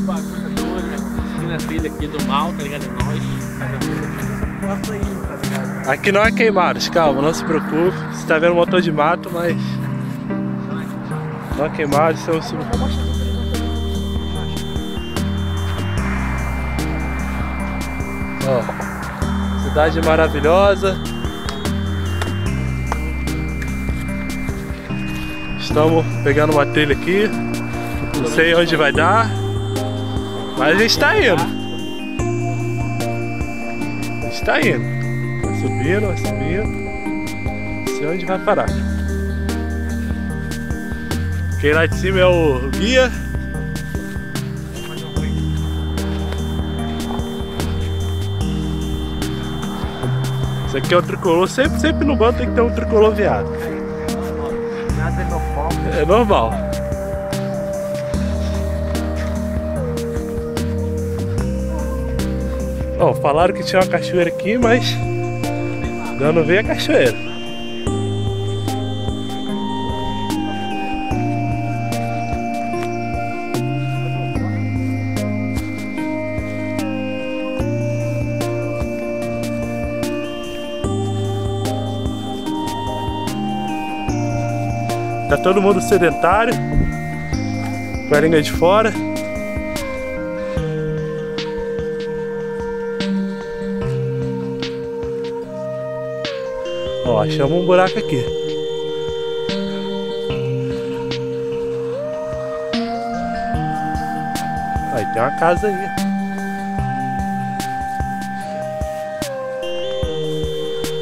bagulho doido, né? Seguindo a trilha aqui do mal, tá ligado? É nóis. Aqui não é Queimados, calma, não se preocupe. Você tá vendo um montão de mato, mas não é Queimados, isso é um sub... Ó, cidade maravilhosa. Estamos pegando uma trilha aqui. Não sei onde vai dar, mas a gente tá indo. A gente tá indo. Vai subindo, vai subindo. Não sei onde vai parar. Quem lá de cima é o guia. Esse aqui é o tricolor. Sempre no bando tem que ter um tricolor viado. Nada é normal. É normal. Bom, falaram que tinha uma cachoeira aqui, mas eu não vi a cachoeira. Tá todo mundo sedentário, com a língua de fora. Ó, achamos um buraco aqui. Aí tem uma casa aí.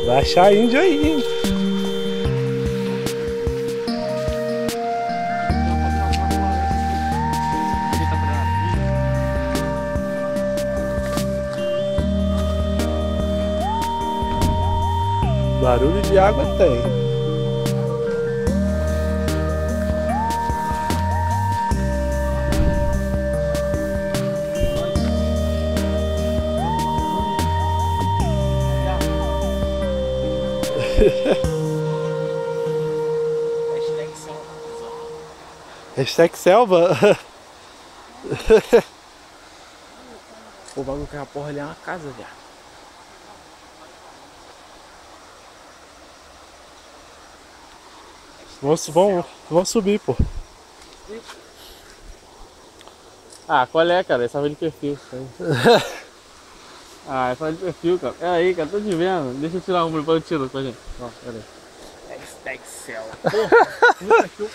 Vai achar índio aí, hein? Barulho de água tem. Hashtag selva. O bagulho que é a porra ali é uma casa, viado. Vamos subir, pô. Ah, qual é, cara? Essa de perfil. Ah, essa de perfil, cara. É aí, cara, tô te vendo. Deixa eu tirar um depois eu tiro pra gente. Ó, pera aí. Hashtag céu. Porra, puta que eu